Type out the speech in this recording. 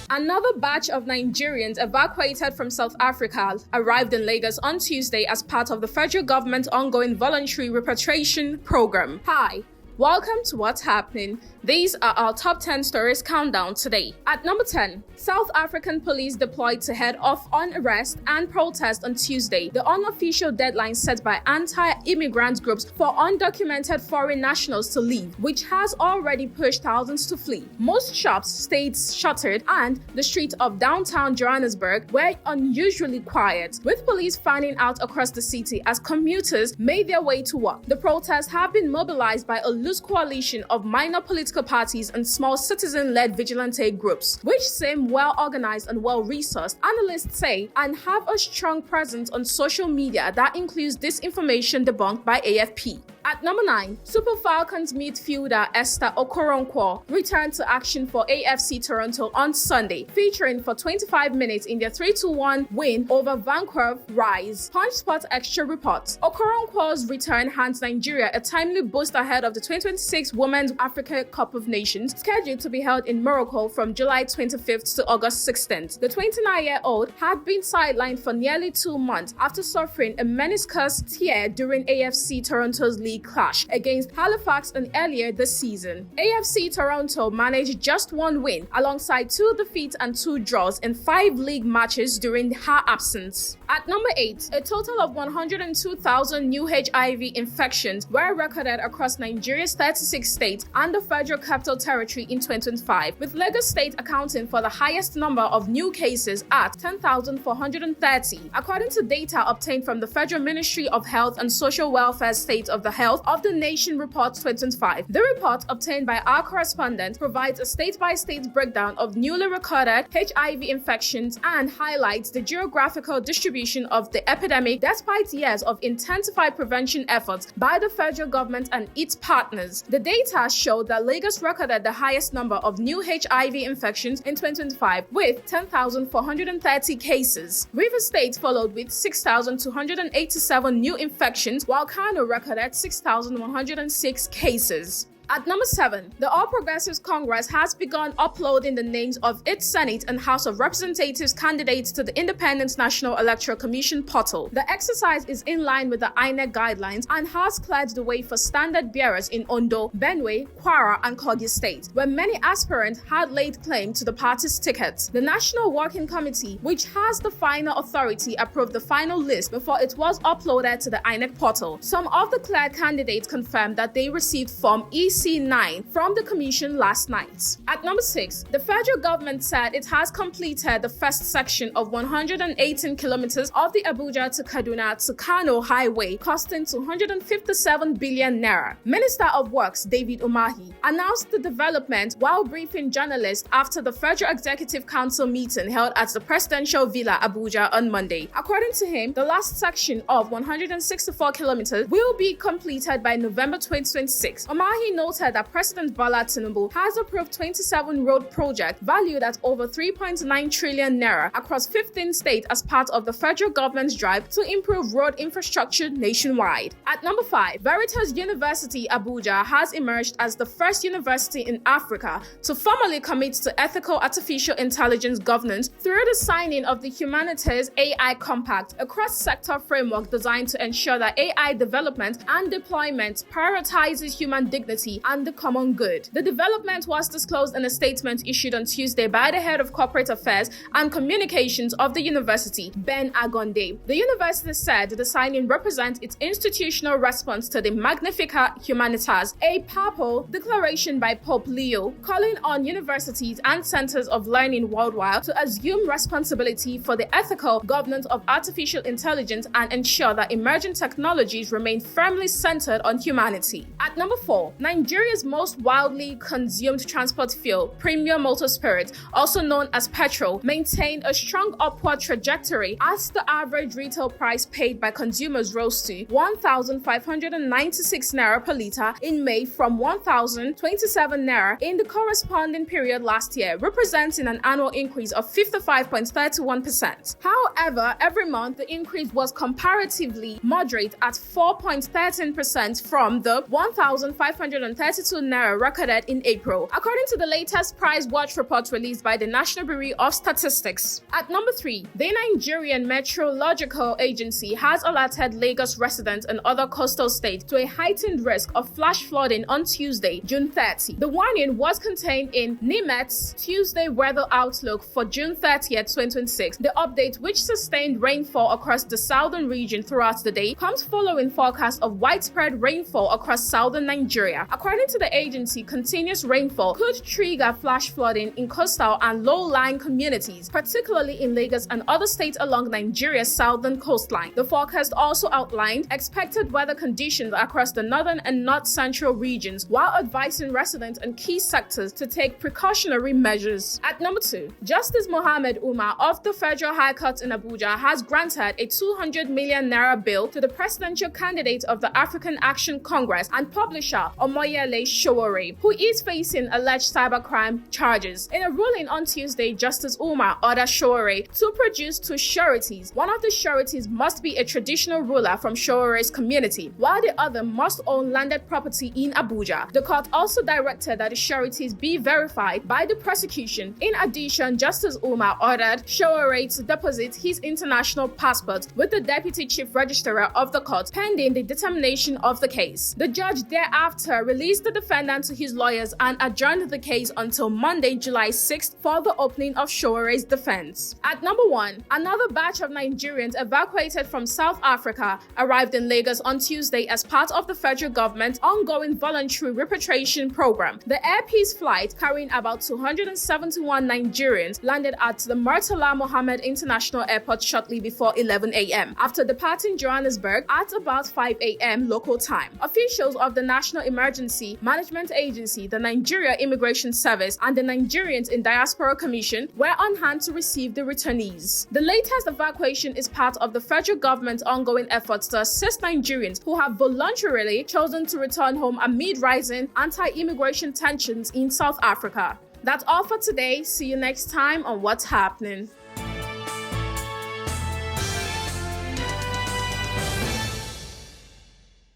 Another batch of Nigerians evacuated from South Africa arrived in Lagos on Tuesday as part of the federal government's ongoing voluntary repatriation program. Hi. Welcome to What's Happening. These are our top 10 stories countdown today. At number 10, South African police deployed to head off on arrest and protest on Tuesday, the unofficial deadline set by anti-immigrant groups for undocumented foreign nationals to leave, which has already pushed thousands to flee. Most shops stayed shuttered and the streets of downtown Johannesburg were unusually quiet, with police fanning out across the city as commuters made their way to work. The protests have been mobilized by a loose coalition of minor political parties and small citizen-led vigilante groups, which seem well-organized and well-resourced, analysts say, and have a strong presence on social media that includes disinformation debunked by AFP. At number 9, Super Falcons midfielder Esther Okoronkwo returned to action for AFC Toronto on Sunday, featuring for 25 minutes in their 3-1 win over Vancouver Rise. Punch Sport Extra reports. Okoronkwo's return hands Nigeria a timely boost ahead of the 2026 Women's Africa Cup of Nations, scheduled to be held in Morocco from July 25th to August 16th. The 29-year-old had been sidelined for nearly 2 months after suffering a meniscus tear during AFC Toronto's league clash against Halifax earlier this season. AFC Toronto managed just 1 win alongside 2 defeats and 2 draws in 5 league matches during her absence. At number 8, a total of 102,000 new HIV infections were recorded across Nigeria's 36 states and the Federal Capital Territory in 2025, with Lagos State accounting for the highest number of new cases at 10,430, according to data obtained from the Federal Ministry of Health and Social Welfare State of the Health of the Nation Report 2025. The report, obtained by our correspondent, provides a state-by-state breakdown of newly recorded HIV infections and highlights the geographical distribution of the epidemic despite years of intensified prevention efforts by the federal government and its partners. The data showed that Lagos recorded the highest number of new HIV infections in 2025 with 10,430 cases. Rivers State followed with 6,287 new infections, while Kano recorded 6,106 cases. At number 7, the All Progressives Congress has begun uploading the names of its Senate and House of Representatives candidates to the Independent National Electoral Commission portal. The exercise is in line with the INEC guidelines and has cleared the way for standard bearers in Ondo, Benue, Kwara, and Kogi states, where many aspirants had laid claim to the party's tickets. The National Working Committee, which has the final authority, approved the final list before it was uploaded to the INEC portal. Some of the cleared candidates confirmed that they received Form EC9 from the commission last night. At number 6, the federal government said it has completed the first section of 118 kilometers of the Abuja-Kaduna-Kano highway, costing 257 billion naira. Minister of Works David Umahi announced the development while briefing journalists after the Federal Executive Council meeting held at the Presidential Villa Abuja on Monday. According to him, the last section of 164 kilometers will be completed by November 2026. Umahi noted that President Bola Tinubu has approved 27 road projects valued at over 3.9 trillion naira across 15 states as part of the federal government's drive to improve road infrastructure nationwide. At number 5, Veritas University Abuja has emerged as the first university in Africa to formally commit to ethical artificial intelligence governance through the signing of the Humanities AI Compact, a cross-sector framework designed to ensure that AI development and deployment prioritizes human dignity and the common good. The development was disclosed in a statement issued on Tuesday by the head of corporate affairs and communications of the university, Ben Agonde. The university said the signing represents its institutional response to the Magnificat Humanitas, a papal declaration by Pope Leo, calling on universities and centers of learning worldwide to assume responsibility for the ethical governance of artificial intelligence and ensure that emerging technologies remain firmly centered on humanity. At number 4, Nigeria's most widely consumed transport fuel, premium motor spirit, also known as petrol, maintained a strong upward trajectory as the average retail price paid by consumers rose to 1,596 naira per litre in May from 1,027 naira in the corresponding period last year, representing an annual increase of 55.31%. However, every month the increase was comparatively moderate at 4.13% from the 1,520 132 naira recorded in April, according to the latest price watch report released by the National Bureau of Statistics. At number 3, the Nigerian Meteorological Agency has alerted Lagos residents and other coastal states to a heightened risk of flash flooding on Tuesday, June 30. The warning was contained in NIMET's Tuesday weather outlook for June 30th, 2026. The update, which sustained rainfall across the southern region throughout the day, comes following forecasts of widespread rainfall across southern Nigeria. According to the agency, continuous rainfall could trigger flash flooding in coastal and low-lying communities, particularly in Lagos and other states along Nigeria's southern coastline. The forecast also outlined expected weather conditions across the northern and north-central regions, while advising residents and key sectors to take precautionary measures. At number 2, Justice Mohammed Umar of the Federal High Court in Abuja has granted a 200 million naira bail to the presidential candidate of the African Action Congress and publisher Omoyele Sowore, who is facing alleged cybercrime charges. In a ruling on Tuesday, Justice Umar ordered Sowore to produce 2 sureties. One of the sureties must be a traditional ruler from Showore's community, while the other must own landed property in Abuja. The court also directed that the sureties be verified by the prosecution. In addition, Justice Umar ordered Sowore to deposit his international passport with the Deputy Chief Registrar of the court pending the determination of the case. The judge thereafter released the defendant to his lawyers and adjourned the case until Monday, July 6th for the opening of Showore's defense. At number 1, another batch of Nigerians evacuated from South Africa arrived in Lagos on Tuesday as part of the federal government's ongoing voluntary repatriation program. The Air Peace flight carrying about 271 Nigerians landed at the Murtala Mohammed International Airport shortly before 11 a.m. after departing Johannesburg at about 5 a.m. local time. Officials of the National Emergency Management Agency, the Nigeria Immigration Service, and the Nigerians in Diaspora Commission were on hand to receive the returnees. The latest evacuation is part of the federal government's ongoing efforts to assist Nigerians who have voluntarily chosen to return home amid rising anti-immigration tensions in South Africa. That's all for today. See you next time on What's Happening.